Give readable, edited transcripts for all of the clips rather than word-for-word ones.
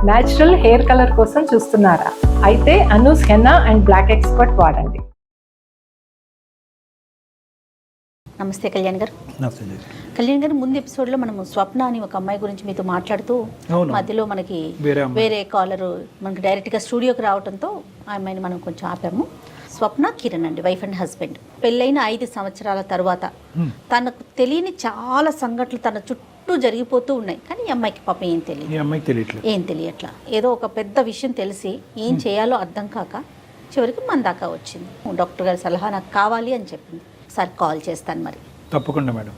Natural hair colour కోసం చూస్తున్నారా? అయితే Anoos henna and black expert వాడండి. నమస్తే కళ్యాణ్ గారు. నమస్తే. కళ్యాణ్ గారు, ముందు ఎపిసోడ్లో మనము స్వప్న అని ఒక అమ్మాయి గురించి మీతో మాట్లాడుతూ మధ్యలో మనకి వేరే కాలర్ మనకి డైరెక్ట్గా స్టూడియోకి రావడంతో ఆ అమ్మాయిని మనం కొంచెం ఆపాము. స్వప్న కిరణ్ అండి, వైఫ్ అండ్ హస్బెండ్. పెళ్ళైన 5 సంవత్సరాల తర్వాత తనకు తెలియని చాలా సంఘటనలు తన చుట్టూ జరిగిపోతూ ఉన్నాయి. కానీ ఈ అమ్మాయికి పాపం ఏం తెలియట్లా. ఏదో ఒక పెద్ద విషయం తెలిసి ఏం చేయాలో అర్థం కాక చివరికి మన దాకా వచ్చింది. డాక్టర్ గారి సలహా నాకు కావాలి అని చెప్పింది. ఒకసారి కాల్ చేస్తాను మరి. తప్పకుండా మేడం.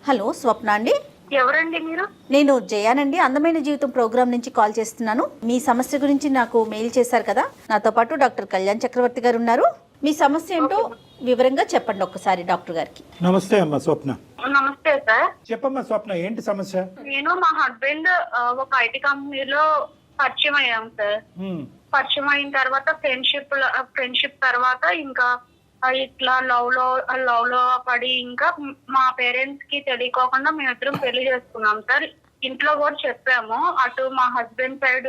హలో, స్వప్న అండి. ఎవరండి మీరు? నేను జయానండి, అందమైన జీవితం ప్రోగ్రామ్ నుంచి కాల్ చేస్తున్నాను. మీ సమస్య గురించి నాకు మెయిల్ చేశారు కదా. నాతో పాటు డాక్టర్ కళ్యాణ్ చక్రవర్తి గారు ఉన్నారు. మీ సమస్య ఏంటో వివరంగా చెప్పండి ఒక్కసారి డాక్టర్ గారికి. నమస్తే అమ్మా స్వప్న. నమస్తే సార్. చెప్పమ్మా స్వప్న, ఏంటి సమస్య? నేను మా హస్బెండ్ ఒక ఐటీ కంపెనీలో పరిచయం అయ్యాం సార్. పరిచయం అయిన తర్వాత ఫ్రెండ్షిప్ తర్వాత ఇంకా ఇట్లా లవ్ లో పడి ఇంకా మా పేరెంట్స్ కి తెలియకోకుండా మేమిద్దరం పెళ్లి చేసుకున్నాం సార్. ఇంట్లో కూడా చెప్పాము. అటు మా హస్బెండ్ సైడ్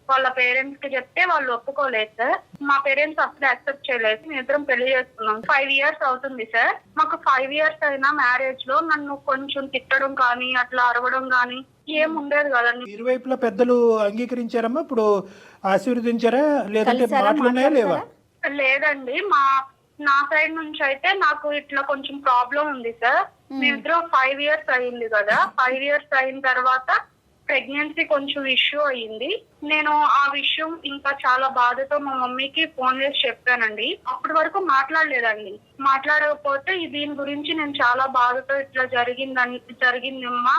వాళ్ళ పేరెంట్స్ కి చెప్తే వాళ్ళు ఒప్పుకోలేదు సార్. మా పేరెంట్స్ అసలు యాక్సెప్ట్ చేయలేదు. మేమిద్దరం పెళ్లి చేసుకున్నాం. 5 years అవుతుంది సార్. మాకు 5 years అయినా మ్యారేజ్ లో నన్ను కొంచెం తిట్టడం కానీ అట్లా అరవడం కానీ ఏం ఉండేది కదండి. ఇరువైపులా పెద్దలు అంగీకరించారమ్మా? ఇప్పుడు ఆశీర్వదించారా లేదంటే మాటలున్నాయా లేవా? లేదండి, నా సైడ్ నుంచి అయితే నాకు ఇట్లా కొంచెం ప్రాబ్లం ఉంది సార్. మేమిద్దరం 5 years అయింది కదా. 5 years అయిన తర్వాత ప్రెగ్నెన్సీ కొంచెం ఇష్యూ అయ్యింది. నేను ఆ విషయం ఇంకా చాలా బాధతో మా మమ్మీకి ఫోన్ చేసి చెప్పానండి. అప్పటి వరకు మాట్లాడలేదండి. మాట్లాడకపోతే దీని గురించి నేను చాలా బాధతో ఇట్లా జరిగిందమ్మా,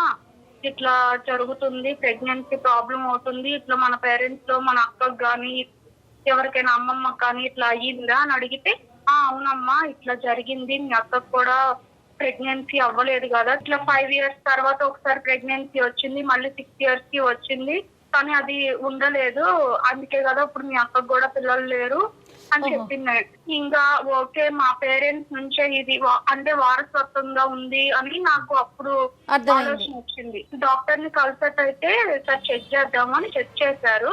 ఇట్లా జరుగుతుంది, ప్రెగ్నెన్సీ ప్రాబ్లం అవుతుంది, ఇట్లా మన పేరెంట్స్ లో మన అక్కకు గాని ఎవరికైనా అమ్మమ్మకి కానీ ఇట్లా అయ్యిందా అని అడిగితే, అవునమ్మా ఇట్లా జరిగింది, మీ అక్కకు కూడా ప్రెగ్నెన్సీ అవ్వలేదు కదా, ఇట్లా 5 years తర్వాత ఒకసారి ప్రెగ్నెన్సీ వచ్చింది, మళ్ళీ 6 years కి వచ్చింది, కానీ అది ఉండలేదు, అందుకే కదా ఇప్పుడు మీ అక్కకు కూడా పిల్లలు లేరు అని చెప్పింది. ఇంకా ఓకే, మా పేరెంట్స్ నుంచే ఇది అంటే వారసత్వంగా ఉంది అని నాకు అప్పుడు ఆలోచన వచ్చింది. డాక్టర్ ని కన్సల్ట్ అయితే సార్ చెక్ చేద్దామని చెక్ చేశారు.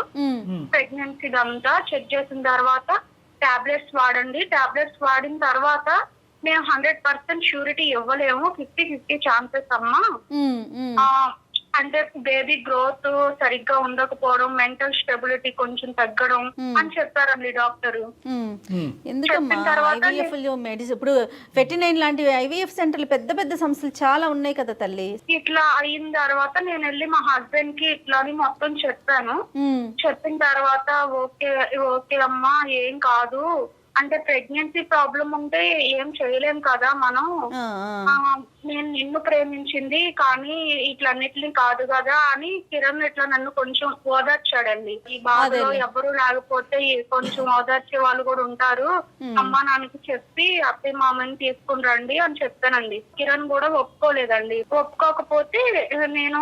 ప్రెగ్నెన్సీ అంతా చెక్ చేసిన తర్వాత టాబ్లెట్స్ వాడండి, టాబ్లెట్స్ వాడిన తర్వాత మేము 100% షూరిటీ ఇవ్వలేము, 50-50 ఛాన్సెస్ అమ్మా. అంటే బేబీ గ్రోత్ సరిగ్గా ఉండకపోవడం, మెంటల్ స్టెబిలిటీ కొంచెం తగ్గడం అని చెప్పారండి డాక్టర్. ఇప్పుడు 59 లాంటి ఐవీఎఫ్ సెంటర్లు పెద్ద పెద్ద సంస్థలు చాలా ఉన్నాయి కదా తల్లి. ఇట్లా అయిన తర్వాత నేను వెళ్ళి మా హస్బెండ్ కి ఇట్లా అని మొత్తం చెప్పాను. చెప్పిన తర్వాత ఓకే అమ్మా ఏం కాదు, అంటే ప్రెగ్నెన్సీ ప్రాబ్లం ఉంటే ఏం చేయలేం కదా మనం, నేను నిన్ను ప్రేమించింది కానీ ఇట్లన్నిటిని కాదు కదా అని కిరణ్ ఇట్లా నన్ను కొంచెం ఓదార్చాడండి. ఈ బాధలో ఎవరు లేకపోతే కొంచెం ఓదార్చే వాళ్ళు కూడా ఉంటారు, అమ్మా నాన్నకి చెప్పి అత్తయ్య మామని తీసుకుని రండి అని చెప్పానండి. కిరణ్ కూడా ఒప్పుకోలేదండి. ఒప్పుకోకపోతే నేను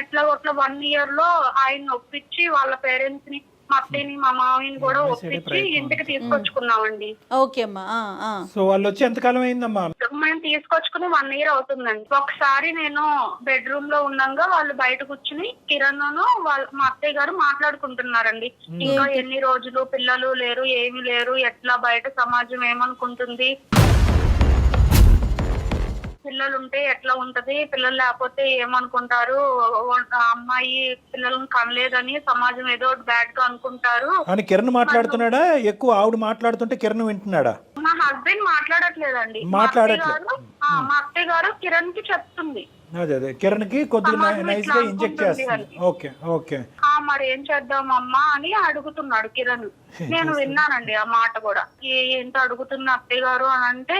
ఎట్లా 1 year లో ఆయన ఒప్పించి వాళ్ళ పేరెంట్స్ ని, మా అత్తయ్యని మా మామయ్యని కూడా ఒప్పించి ఇంటికి తీసుకొచ్చుకున్నామండి. ఓకే అమ్మా. సో వాళ్ళు వచ్చి ఎంతకాలం అయిందమ్మా? మేము తీసుకొచ్చుకుని 1 year అవుతుందండి. ఒకసారి నేను బెడ్రూమ్ లో ఉండగా వాళ్ళు బయట కూర్చుని కిరణ్ మా అత్తయ్య గారు మాట్లాడుకుంటున్నారండి. ఇంకా ఎన్ని రోజులు పిల్లలు లేరు, ఏమి లేరు, ఎట్లా బయట సమాజం ఏమనుకుంటుంది, పిల్లలు ఉంటే ఎట్లా ఉంటది, పిల్లలు లేకపోతే ఏమనుకుంటారు, అమ్మాయి పిల్లలను కనలేదని సమాజం ఏదో బ్యాడ్ గా అనుకుంటారు అని కిరణ్ మాట్లాడుతున్నాడా? ఎక్కువ ఆవిడ మాట్లాడుతుంటే కిరణ్ వింటున్నాడా? మా హస్బెండ్ మాట్లాడట్లేదండి. మా అత్తయ్య గారు కిరణ్ కి చెప్తుంది. అదే కిరణ్ కి కొద్దిగా నైస్ గా ఇంజెక్ట్ చేస్తుంది. ఓకే మరి ఏం చేద్దాం అమ్మా అని అడుగుతున్నాడు కిరణ్. నేను విన్నానండి ఆ మాట కూడా. ఏంటో అడుగుతున్న అత్తయ్య గారు అని అంటే,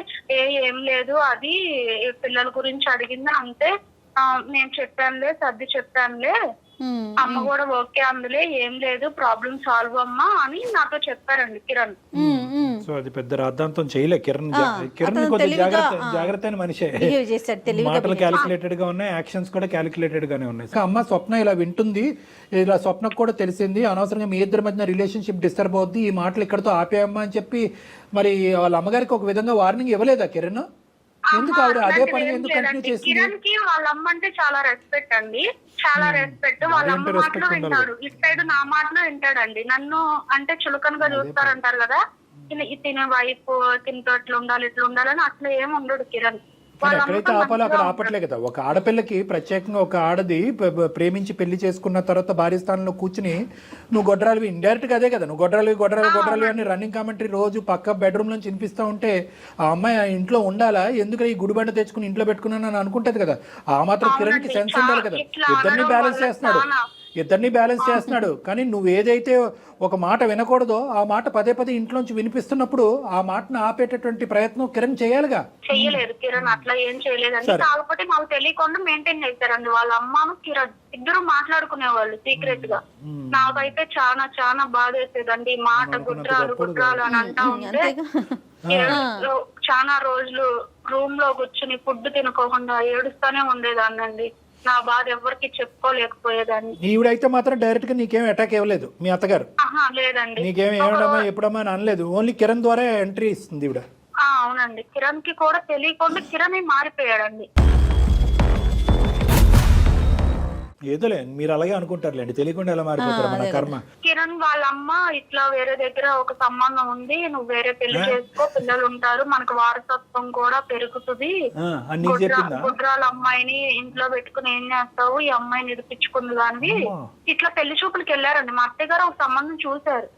ఏం లేదు, అది పిల్లల గురించి అడిగింది అంతే, నేను చెప్పానులే, సర్ది చెప్పానులే, అమ్మ కూడా ఓకే అందులే, ఏం లేదు, ప్రాబ్లం సాల్వ్ అమ్మా అని నాతో చెప్పారండి కిరణ్. సో అది పెద్ద రాద్ధాంతం చేయలే కిరణ్. కొద్దిగా జాగ్రత్త అయిన మనిషే. మాటలు క్యాలిక్యులేటెడ్ గా ఉన్నాయి, యాక్షన్స్ కూడా క్యాలిక్యులేటెడ్ గానే ఉన్నాయి. అమ్మ స్వప్న ఇలా వింటుంది, ఇలా స్వప్నకు కూడా తెలిసింది, అనవసరంగా మీ ఇద్దరి మధ్య రిలేషన్షిప్ డిస్టర్బ్ అవుద్ది, ఈ మాటలు ఇక్కడతో ఆపేయమ్మా అని చెప్పి మరి వాళ్ళ అమ్మగారికి ఒక విధంగా వార్నింగ్ ఇవ్వలేదా కిరణ్? ఎందుకు ఆవిడ అదే పని ఎందుకు కంటిన్యూ చేసింది? కిరణ్ కి వాళ్ళ అమ్మ అంటే చాలా రెస్పెక్ట్ అండి, చాలా రెస్పెక్ట్. వాళ్ళ అమ్మ మాటలు వింటాడు, ఇటు సైడ్ నా మాటలు వింటాడండి. నన్ను అంటే చులకనగా చూస్తారంటారు కదా, తిన వైపు తినతో ఇట్లా ఉండాలి ఇట్లా ఉండాలని అట్లా ఏమి ఉండడు కిరణ్. ఎక్కడైతే ఆపాలో అక్కడ ఆపట్లే కదా. ఒక ఆడపిల్లకి ప్రత్యేకంగా ఒక ఆడది ప్రేమించి పెళ్లి చేసుకున్న తర్వాత భార్య స్థానంలో కూర్చుని నువ్వు గొడ్రాలివి, ఇండైరెక్ట్ గా అదే కదా, నువ్వు గొడ్రాలివి అని రన్నింగ్ కామెంటరీ రోజు పక్క బెడ్రూమ్ నుంచి వినిపిస్తూ ఉంటే ఆ అమ్మాయి ఇంట్లో ఉండాలా, ఎందుకు ఈ గుడిబండ తెచ్చుకుని ఇంట్లో పెట్టుకున్నాను అని అనుకుంటది కదా. ఆ మాత్రం కిరణ్ కి సెన్స్ ఉండాలి కదా. ఇద్దరిని బ్యాలెన్స్ చేస్తున్నాడు. కానీ నువ్వు ఏదైతే ఒక మాట వినకూడదో ఆ మాట పదే పదే ఇంట్లోంచి వినిపిస్తున్నప్పుడు ఆ మాటను ఆపేటటువంటి ప్రయత్నం కిరణ్ చేయాలిగా. చెయ్యలేదు కిరణ్, అట్లా ఏం చేయలేదండి. కాకపోతే మాకు తెలియకుండా మెయింటైన్ చేశారండి. వాళ్ళ అమ్మను కిరణ్ ఇద్దరు మాట్లాడుకునేవాళ్ళు సీక్రెట్ గా. నాకైతే చాలా చాలా బాధ వేసేదండి. మాట గుడ్రాలు అని అంటా ఉంటే చాలా రోజులు రూమ్ లో కూర్చుని ఫుడ్ తినుకోకుండా ఏడుస్తానే ఉండేదాన్నండి. నా బాధ ఎవరికి చెప్పుకోలేకపోయేదాన్ని. ఈవిడైతే మాత్రం డైరెక్ట్ గా నీకేం అటాక్ ఇవ్వలేదు మీ అత్తగారు? లేదండి, నీకేం ఏమడమా ఎప్పుడమ్మా అని అనలేదు. ఓన్లీ కిరణ్ ద్వారా ఎంట్రీ ఇస్తుంది ఈవిడ. అవునండి, కిరణ్ కి కూడా తెలియకుండా కిరణ్ మారిపోయాడండి. ఏదోలే మీరు అలాగే అనుకుంటారులేండి, తెలియకుండా ఎలా మారిపోతారు మన కర్మ. కిరణ్ వాళ్ళ అమ్మ ఇట్లా వేరే దగ్గర ఒక సంబంధం ఉంది, నువ్వు వేరే పెళ్లి చేసుకో, పిల్లలు ఉంటారు, మనకు వారసత్వం కూడా పెరుగుతుంది, గుడ్రాల అమ్మాయిని ఇంట్లో పెట్టుకుని ఏం చేస్తావు, ఈ అమ్మాయిని నిరూపించుకుంది దానివి. ఇట్లా పెళ్లి చూపులకి వెళ్ళారండి. మా అత్తయ్య గారు ఒక సంబంధం చూశారు.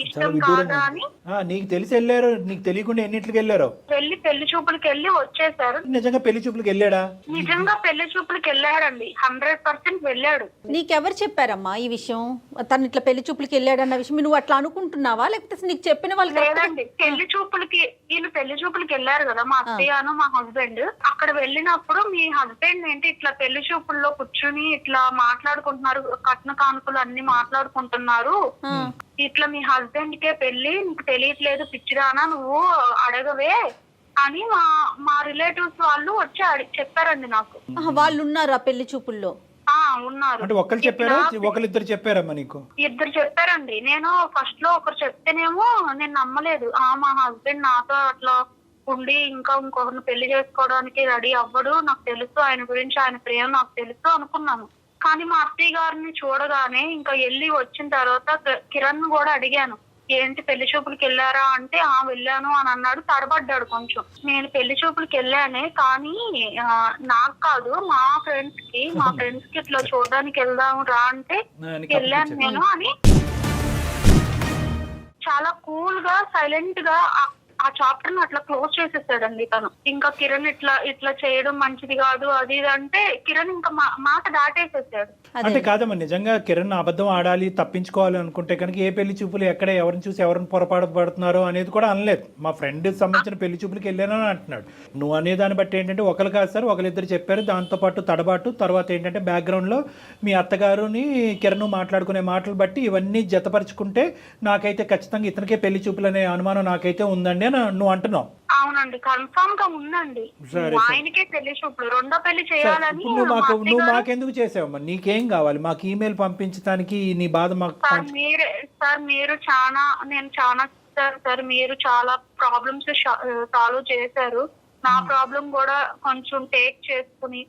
ఇష్టం కాదా అని నీకు తెలిసి వెళ్ళారు, నీకు తెలియకుండా ఎన్నింటికి వెళ్ళారు? పెళ్లి చూపులకి వెళ్ళి వచ్చేసారు. నిజంగా పెళ్లి చూపులకి వెళ్ళాడా? నిజంగా పెళ్లి చూపులకి వెళ్ళాడండి, 100% వెళ్ళాడు. నీకెవరు చెప్పారమ్మా ఈ విషయం? తను ఇట్లా పెళ్లి చూపులకి వెళ్ళాడన్న విషయం నువ్వు అట్లా అనుకుంటున్నావా, లేకపోతే నీకు చెప్పిన వాళ్ళు? లేదండి, పెళ్లి చూపులకి వెళ్ళారు కదా మా అత్తయ్యను మా హస్బెండ్. అక్కడ వెళ్ళినప్పుడు మీ హస్బెండ్ ఏంటి ఇట్లా పెళ్లి చూపుల్లో కూర్చుని ఇట్లా మాట్లాడుకుంటున్నారు, కట్న కానుకలు అన్ని మాట్లాడుకుంటున్నారు, ఇట్లా మీ హస్బెండ్ కే పెళ్లి, నీకు తెలియట్లేదు పిచ్చిదానా నువ్వు అడగవే అని మా రిలేటివ్స్ వాళ్ళు వచ్చి చెప్పారండి నాకు. వాళ్ళు ఉన్నారు ఆ పెళ్లి చూపుల్లో? ఉన్నారు. అంటే ఒకళ్ళు చెప్పారా, ఒకళ్ళిద్దరు చెప్పారమ్మా నీకు? ఇద్దరు చెప్పారండి. నేను ఫస్ట్ లో ఒకరు చెప్తేనేమో నేను నమ్మలేదు. మా హస్బెండ్ నాతో అట్లా ఉండి ఇంకా ఇంకొకరిని పెళ్లి చేసుకోవడానికి రెడీ అవ్వడు, నాకు తెలుసు ఆయన గురించి, ఆయన ప్రేమ నాకు తెలుసు అనుకున్నాను. కానీ మా అత్తయ్య గారిని చూడగానే ఇంకా వెళ్ళి వచ్చిన తర్వాత కిరణ్ కూడా అడిగాను, ఏంటి పెళ్లి చూపులకి వెళ్ళారా అంటే వెళ్ళాను అని అన్నాడు. తడబడ్డాడు కొంచెం. నేను పెళ్లి చూపులకి వెళ్ళానే, కానీ నాకు కాదు మా ఫ్రెండ్స్ కి ఇట్లా చూడడానికి వెళ్దాము రా అంటే వెళ్ళాను నేను అని చాలా కూల్ గా సైలెంట్ గా ఆ చాప్టర్ ని అట్లా క్లోజ్ చేసేసాడండి తను. ఇంకా కిరణ్ ఇట్లా చేయడం మంచిది కాదు అది ఇది అంటే కిరణ్ ఇంకా మాట దాటేసేసాడు. అంటే కాదమ్మా, నిజంగా కిరణ్ అబద్ధం ఆడాలి తప్పించుకోవాలి అనుకుంటే కనుక ఏ పెళ్లి చూపులు ఎక్కడ ఎవరిని చూసి ఎవరిని పొరపాటు పడుతున్నారో అనేది కూడా అనలేదు. మా ఫ్రెండ్ సంబంధించిన పెళ్లి చూపులకి వెళ్ళానని అంటున్నాడు. నువ్వు అనే దాన్ని బట్టి ఏంటంటే ఒకరు కాదు సార్, ఒకరిద్దరు చెప్పారు. దాంతో పాటు తడబాటు తర్వాత ఏంటంటే బ్యాక్గ్రౌండ్ లో మీ అత్తగారుని కిరణ్ మాట్లాడుకునే మాటలు బట్టి ఇవన్నీ జతపరుచుకుంటే నాకైతే ఖచ్చితంగా ఇతనికే పెళ్లి చూపులు అనే అనుమానం నాకైతే ఉందండి అని నువ్వు అంటున్నావు. అవునండి, కన్ఫర్మ్ గా ఉందండి. ఆయనకే పెళ్లి చూపులు, రెండో పెళ్లి చేయాలని. నువ్వు మాకెందుకు చేసావమ్మా? నీకేం కావాలి? మాకు ఈమెయిల్ పంపించడానికి నీ బాధ మాకు. మీరు చాలా నేను చాలా సార్ మీరు చాలా ప్రాబ్లమ్స్ సాల్వ్ చేశారు. నా ప్రాబ్లం కూడా కొంచెం టేక్ చేసుకుని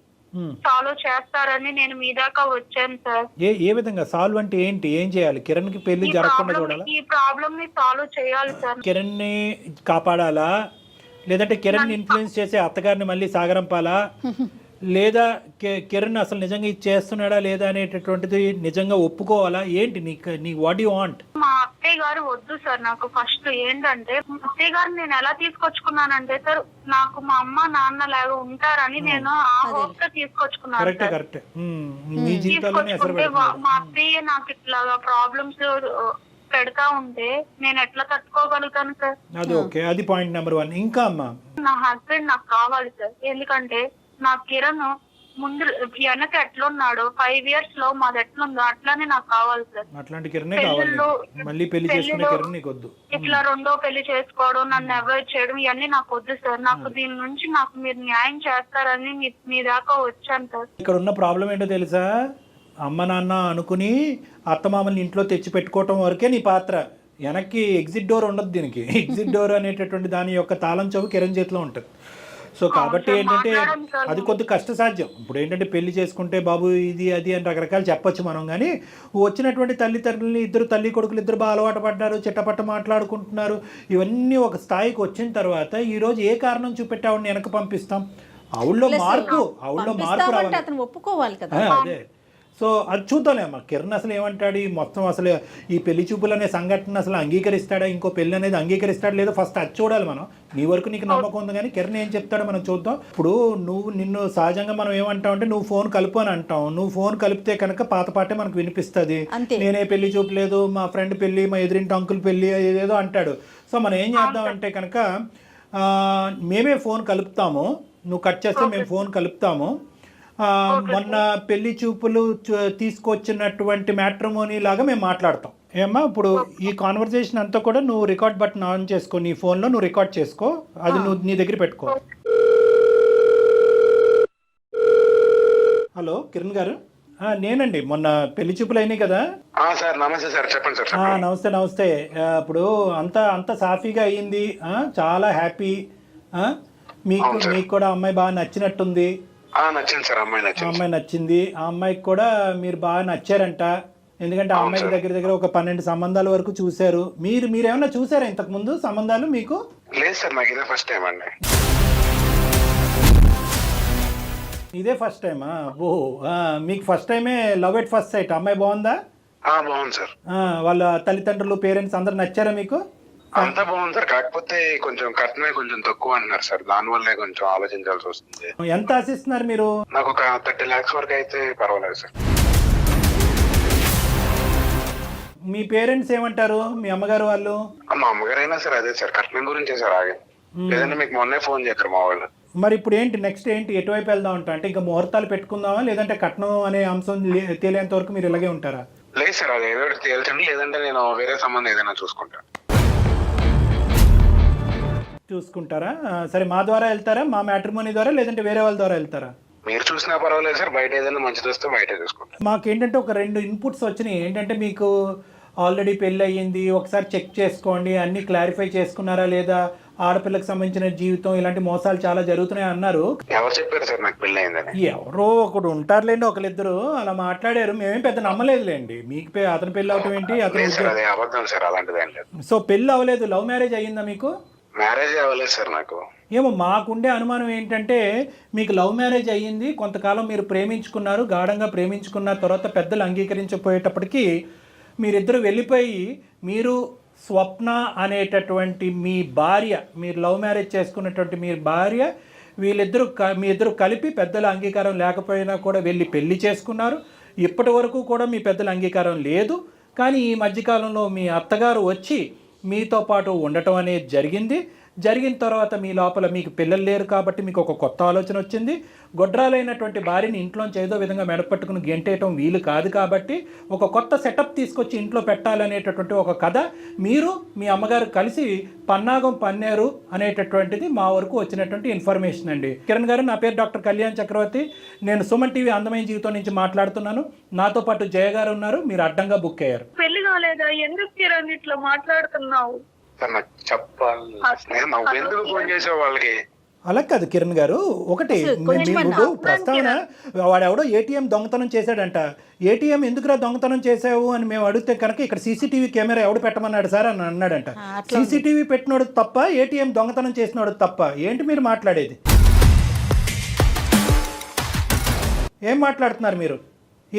సాల్వ్ చేస్తారని నేను మీ దాకా వచ్చాను సార్. ఏ విధంగా సాల్వ్ అంటే ఏంటి? ఏం చేయాలి? కిరణ్ కి పెళ్లి జరగకుండా చూడాలా? ఈ ప్రాబ్లమ్ ని సాల్వ్ చేయాలి సార్. కిరణ్ ని కాపాడాలా, లేదంటే కిరణ్ ఇన్ఫ్లుయెన్స్ చేసే అత్తగారిని మళ్ళీ సాగరంపాలా, లేదా కిరణ్ అసలు నిజంగా ఇది చేస్తున్నాడా లేదా అనేటటువంటిది నిజంగా ఒప్పుకోవాలా? ఏంటి నీ వాట్ యు వాంట్? మా అత్తయ్య గారు వద్దు సార్. నాకు ఫస్ట్ ఏంటంటే మా అత్తయ్య గారు నేను ఎలా తీసుకొచ్చుకున్నానంటే సార్, నాకు మా అమ్మ నాన్న లాగా ఉంటారని నేను ఆ హోప్ తో తీసుకొచ్చుకున్నాను. మా అత్తయ్య నాకు ఇట్లా ప్రాబ్లమ్స్ పెడతా ఉంటే నేను ఎట్లా తట్టుకోగలుగుతాను సార్? అది ఓకే, అది పాయింట్ నెంబర్ 1. ఇంకా అమ్మా, నా హస్బెండ్ నాకు కావాలి సార్. ఎందుకంటే నా కిరణ్ ముందు వెనక ఎట్లున్నాడు 5 years లో మాది ఎట్లుందో అట్లానే నాకు కావాలి సార్. అట్లాంటి కిరణే కావాలి. మళ్ళీ పెళ్లి చేసుకునే కిరణ్ నీకు వద్దు. ఇట్లా రెండో పెళ్లి చేసుకోవడం, నన్ను అవాయిడ్ చేయడం ఇవన్నీ నాకు వద్దు సార్. నాకు దీని నుంచి నాకు మీరు న్యాయం చేస్తారని మీ దాకా వచ్చాను సార్. ఇక్కడ ఉన్న ప్రాబ్లం ఏంటో తెలుసా? అమ్మ నాన్న అనుకుని అత్తమామల్ని ఇంట్లో తెచ్చి పెట్టుకోవటం వరకే నీ పాత్ర. వెనక్కి ఎగ్జిట్ డోర్ ఉండదు దీనికి. ఎగ్జిట్ డోర్ అనేటటువంటి దాని యొక్క తాళం చెవి కిరణ్ చేతిలో ఉంటుంది. సో కాబట్టి ఏంటంటే అది కొద్ది కష్టసాధ్యం. ఇప్పుడు ఏంటంటే పెళ్లి చేసుకుంటే బాబు ఇది అది అని రకరకాలు చెప్పొచ్చు మనం, కానీ వచ్చినటువంటి తల్లిదండ్రులని ఇద్దరు తల్లి కొడుకులు ఇద్దరు బాగా అలవాటు పడ్డారు, చిట్టపట్ట మాట్లాడుకుంటున్నారు. ఇవన్నీ ఒక స్థాయికి వచ్చిన తర్వాత ఈరోజు ఏ కారణం చూపెట్టి ఆవిడని వెనక పంపిస్తాం? ఆవిడలో మార్పు రావాలి. అతను ఒప్పుకోవాలి కదా. అదే. సో అది చూద్దాంలే అమ్మ. కిరణ్ అసలు ఏమంటాడు, ఈ మొత్తం అసలు ఈ పెళ్లి చూపులు అనే సంఘటన అసలు అంగీకరిస్తాడా, ఇంకో పెళ్లి అనేది అంగీకరిస్తాడా లేదో ఫస్ట్ అది చూడాలి మనం. నీ వరకు నీకు నమ్మకం ఉంది, కానీ కిరణ్ ఏం చెప్తాడో మనం చూద్దాం. ఇప్పుడు నిన్ను సహజంగా మనం ఏమంటాం అంటే నువ్వు ఫోన్ కలుపు అని అంటాం. నువ్వు ఫోన్ కలిపితే కనుక పాత పాటే మనకు వినిపిస్తుంది. నేనే పెళ్లి చూపలేదు, మా ఫ్రెండ్ పెళ్లి, మా ఎదురింటి అంకుల్ పెళ్లి, ఏదేదో అంటాడు. సో మనం ఏం చేద్దాం అంటే కనుక మేమే ఫోన్ కలుపుతాము, నువ్వు కట్ చేస్తే మేము ఫోన్ కలుపుతాము. మొన్న పెళ్లి చూపులు తీసుకొచ్చినటువంటి మ్యాట్రిమోనీ లాగా మేము మాట్లాడతాం. ఏమ్మా, ఇప్పుడు ఈ కాన్వర్సేషన్ అంతా కూడా నువ్వు రికార్డ్ బటన్ ఆన్ చేసుకో, నీ ఫోన్లో నువ్వు రికార్డ్ చేసుకో, అది నువ్వు నీ దగ్గర పెట్టుకో. హలో కిరణ్ గారు, నేనండి. మొన్న పెళ్లి చూపులు అయినాయి కదా. నమస్తే సార్, చెప్పండి సార్. నమస్తే. ఇప్పుడు అంతా సాఫీగా అయ్యింది, చాలా హ్యాపీ. మీకు కూడా అమ్మాయి బాగా నచ్చినట్టుంది. నచ్చింది సార్, అమ్మాయి నచ్చింది. ఆ అమ్మాయికి కూడా మీరు బాగా నచ్చారంట. ఎందుకంటే ఆ అమ్మాయికి దగ్గర ఒక 12 సంబంధాల వరకు చూశారు. మీరేమన్నా చూసారా ఇంతకు ముందు సంబంధాలు? మీకు లేదు సార్, నాకు ఇదే ఫస్ట్ టైం అండి. ఇదే ఫస్ట్ టైమా? మీకు ఫస్ట్ టైమే లవ్ ఎట్ ఫస్ట్ సైట్. అమ్మాయి బాగుందా? బాగుంది సార్. వాళ్ళ తల్లిదండ్రులు, పేరెంట్స్ అందరు నచ్చారా మీకు? అంతా బాగుంది సార్, కాకపోతే కొంచెం కట్నమే కొంచెం తక్కువ అంటున్నారు సార్, దానివల్లే కొంచెం ఆలోచించాల్సి వస్తుంది. ఎంత ఆశిస్తున్నారు మీరు? నాకు ఒక 30 lakhs వరకు అయితే పర్వాలేదు సార్. మీ పేరెంట్స్ ఏమంటారు, మీ అమ్మగారు వాళ్ళు? మా అమ్మగారు అయినా సార్ అదే సార్, కట్నం గురించే సార్. ఆగే లేదంటే మీకు మొన్నే ఫోన్ చేస్తారు మా వాళ్ళు. మరి ఇప్పుడు ఏంటి నెక్స్ట్ ఏంటి, ఎటువైపు వెళ్దాం అంటే ఇంకా ముహూర్తాలు పెట్టుకుందామా, లేదంటే కట్నం అనే అంశం తేలేంత వరకు మీరు ఇలాగే ఉంటారా? లేదు సార్, అది ఏదో తేల్చండి, లేదంటే నేను వేరే సంబంధం ఏదైనా చూసుకుంటాను. చూసుకుంటారా? సరే, మా ద్వారా వెళ్తారా, మా మ్యాట్రిమోనీ ద్వారా, లేదంటే వేరే వాళ్ళ ద్వారా వెళ్తారా? మీరు చూసినా పర్వాలేదు సార్, బయట ఏదైనా మంచిది వస్తే బయట చూసుకుంటాం. మాకేంటంటే ఒక 2 ఇన్పుట్స్ వచ్చినాయి. ఏంటంటే మీకు ఆల్రెడీ పెళ్ళి అయ్యింది, ఒకసారి చెక్ చేసుకోండి, అన్ని క్లారిఫై చేసుకున్నారా లేదా, ఆడపిల్లకి సంబంధించిన జీవితం ఇలాంటి మోసాలు చాలా జరుగుతున్నాయి అన్నారు. ఎవరు చెప్పారు సార్ నాకు పెళ్ళి అయిందని? ఎవరో ఒకడు ఉంటారులేండి, ఒకరిద్దరు అలా మాట్లాడారు. మేమేం పెద్ద నమ్మలేదులేండి. మీకు అతని పెళ్ళి అవటం ఏంటి, అతను అబద్ధం సార్, అలాంటిది ఏం లేదు. సో పెళ్ళి అవ్వలేదు, లవ్ మ్యారేజ్ అయ్యిందా మీకు? మ్యారేజ్ అవ్వలేదు సార్ నాకు. ఏమో మాకుండే అనుమానం ఏంటంటే మీకు లవ్ మ్యారేజ్ అయ్యింది, కొంతకాలం మీరు ప్రేమించుకున్నారు, గాఢంగా ప్రేమించుకున్న తర్వాత పెద్దలు అంగీకరించకపోయేటప్పటికీ మీరిద్దరు వెళ్ళిపోయి మీరు స్వప్న అనేటటువంటి మీ భార్య, మీరు లవ్ మ్యారేజ్ చేసుకున్నటువంటి మీ భార్య, మీ ఇద్దరు కలిపి పెద్దల అంగీకారం లేకపోయినా కూడా వెళ్ళి పెళ్లి చేసుకున్నారు. ఇప్పటి వరకు కూడా మీ పెద్దల అంగీకారం లేదు. కానీ ఈ మధ్యకాలంలో మీ అత్తగారు వచ్చి మీతో పాటు ఉండటం అనేది జరిగిన తర్వాత మీ లోపల మీకు పిల్లలు లేరు కాబట్టి మీకు ఒక కొత్త ఆలోచన వచ్చింది. గొడ్రాలైనటువంటి భార్యని ఇంట్లోంచి ఏదో విధంగా మెడపట్టుకుని గెంటేయటం వీలు కాదు కాబట్టి ఒక కొత్త సెటప్ తీసుకొచ్చి ఇంట్లో పెట్టాలనేటటువంటి ఒక కథ మీరు మీ అమ్మగారు కలిసి పన్నాగం పన్నారు అనేటటువంటిది మా వరకు వచ్చినటువంటి ఇన్ఫర్మేషన్ అండి. కిరణ్ గారు, నా పేరు డాక్టర్ కళ్యాణ్ చక్రవర్తి. నేను సుమన్ టీవీ అందమైన జీవితం నుంచి మాట్లాడుతున్నాను. నాతో పాటు జయ గారు ఉన్నారు. మీరు అడ్డంగా బుక్ అయ్యారు. పెళ్లి కాలేదా? ఎందుకు కిరణ్ ఇట్లా మాట్లాడుతున్నావు? అలా కాదు కిరణ్ గారు, ఒకటి మీరు ప్రస్తావన, వాడెవడో ఏటీఎం దొంగతనం చేశాడంట. ఏటీఎం ఎందుకురా దొంగతనం చేసావు అని మేము అడిగితే కనుక ఇక్కడ సీసీటీవీ కెమెరా ఎవడు పెట్టమన్నాడు సార్ అని అన్నాడంట. సీసీటీవీ పెట్టినోడు తప్ప, ఏటీఎం దొంగతనం చేసినోడు తప్ప? ఏంటి మీరు మాట్లాడేది? ఏం మాట్లాడుతున్నారు మీరు?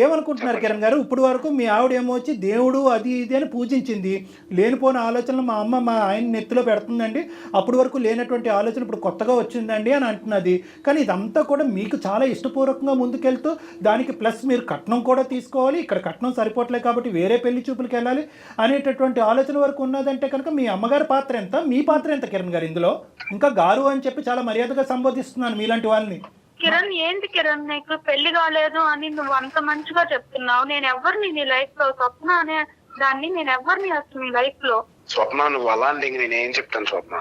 ఏమనుకుంటున్నారు కిరణ్ గారు? ఇప్పుడు వరకు మీ ఆవిడ ఏమో వచ్చి దేవుడు అది ఇది అని పూజించింది. లేనిపోయిన ఆలోచనలు మా అమ్మ మా ఆయన నెత్తిలో పెడుతుందండి, అప్పటి వరకు లేనటువంటి ఆలోచన ఇప్పుడు కొత్తగా వచ్చిందండి అని అంటున్నది. కానీ ఇదంతా కూడా మీకు చాలా ఇష్టపూర్వకంగా ముందుకెళ్తూ దానికి ప్లస్ మీరు కట్నం కూడా తీసుకోవాలి, ఇక్కడ కట్నం సరిపోవట్లేదు కాబట్టి వేరే పెళ్లి చూపులకు వెళ్ళాలి అనేటటువంటి ఆలోచన వరకు ఉన్నదంటే కనుక మీ అమ్మగారి పాత్ర ఎంత, మీ పాత్ర ఎంత కిరణ్ గారు ఇందులో? ఇంకా గారు అని చెప్పి చాలా మర్యాదగా సంబోధిస్తున్నాను మీలాంటి వాళ్ళని. కిరణ్, ఏంటి కిరణ్ నీకు పెళ్లి కాలేదు అని నువ్వు అంత మంచిగా చెప్తున్నావు. నేను ఎవరిని నీ లైఫ్ లో, స్వప్న అనే దాన్ని నేను ఎవరిని అసలు నీ లైఫ్ లో? స్వప్న నువ్వు అలాంటి నేనేం చెప్తాను స్వప్న?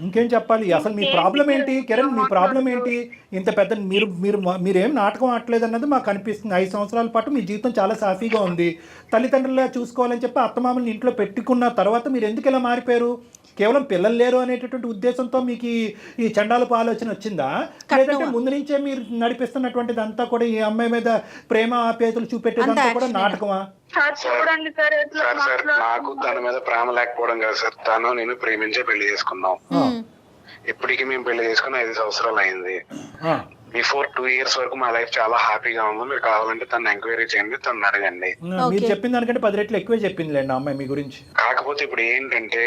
ఇంకేం చెప్పాలి అసలు మీ ప్రాబ్లం ఏంటి కిరణ్, మీ ప్రాబ్లం ఏంటి? ఇంత పెద్ద మీరేం నాటకం ఆడలేదు అన్నది మాకు అనిపిస్తుంది. 5 సంవత్సరాల పాటు మీ జీవితం చాలా సాఫీగా ఉంది. తల్లిదండ్రులే చూసుకోవాలని చెప్పి అత్తమామల్ని ఇంట్లో పెట్టుకున్న తర్వాత మీరు ఎందుకు ఇలా మారిపోయారు? కేవలం పిల్లలు లేరు అనేటటువంటి ఉద్దేశంతో మీకు ఈ చండాలపు ఆలోచన వచ్చిందా, లేదంటే ముందు నుంచే మీరు నడిపిస్తున్నటువంటిది అంతా కూడా ఈ అమ్మాయి మీద ప్రేమ ఆప్యాయతలు చూపెట్టేదంతా కూడా నాటకమా? చూడండి సార్ సార్ నాకు తన మీద ప్రేమ లేకపోవడం కదా సార్, తను నేను ప్రేమించే పెళ్లి చేసుకున్నాం. ఇప్పటికి మేము పెళ్లి చేసుకుని 5 సంవత్సరాలు అయింది. బిఫోర్ 2 years వరకు మా లైఫ్ చాలా హ్యాపీగా ఉంది. మీరు కావాలంటే తను ఎంక్వైరీ చేయండి, తను అడగండి. మీరు చెప్పిన దానికంటే 10 రెట్లు ఎక్కువే చెప్పిందిలేండి అమ్మాయి మీ గురించి. కాకపోతే ఇప్పుడు ఏంటంటే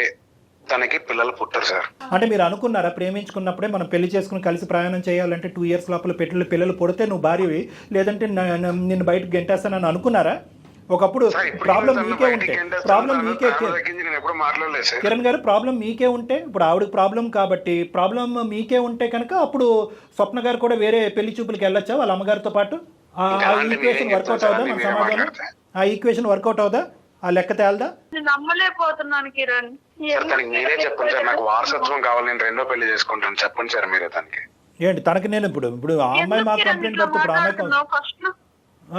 తనకి పిల్లలు పుట్టరు సార్. అంటే మీరు అనుకున్నారా ప్రేమించుకున్నప్పుడే మనం పెళ్లి చేసుకుని కలిసి ప్రయాణం చేయాలంటే 2 years లోపల పిల్లలు పుడితే నువ్వు భార్యవి, లేదంటే నిన్ను బయటకు గెంటేస్తానని అనుకున్నారా? ఒకప్పుడు ప్రాబ్లం మీకే ఉంటే కిరణ్ గారు ప్రాబ్లం మీకే ఉంటే, ఇప్పుడు ఆవిడకి ప్రాబ్లం కాబట్టి ప్రాబ్లం మీకే ఉంటే కనుక అప్పుడు స్వప్న గారు కూడా వేరే పెళ్లి చూపులకు వెళ్ళొచ్చా వాళ్ళ అమ్మగారితో పాటు? ఆ ఈక్వేషన్ వర్కౌట్ అవుదా మన సమాజంలో? ఆ ఈక్వేషన్ వర్కౌట్ అవుదా? ఆ లెక్క తేలదా? నమ్మలేకపోతున్నాను కిరణ్. మీరే చెప్పండి సార్, నాకు వారసత్వం కావాలి, నేను 2వ పెళ్లి చేసుకుంటాను. చెప్పండి సార్ మీరే తనకి. ఏంటి తనకి? నేను ఇప్పుడు ఆ అమ్మాయి మాకు కంప్లైంట్ పెడితే ఇప్పుడు అమ్మాయి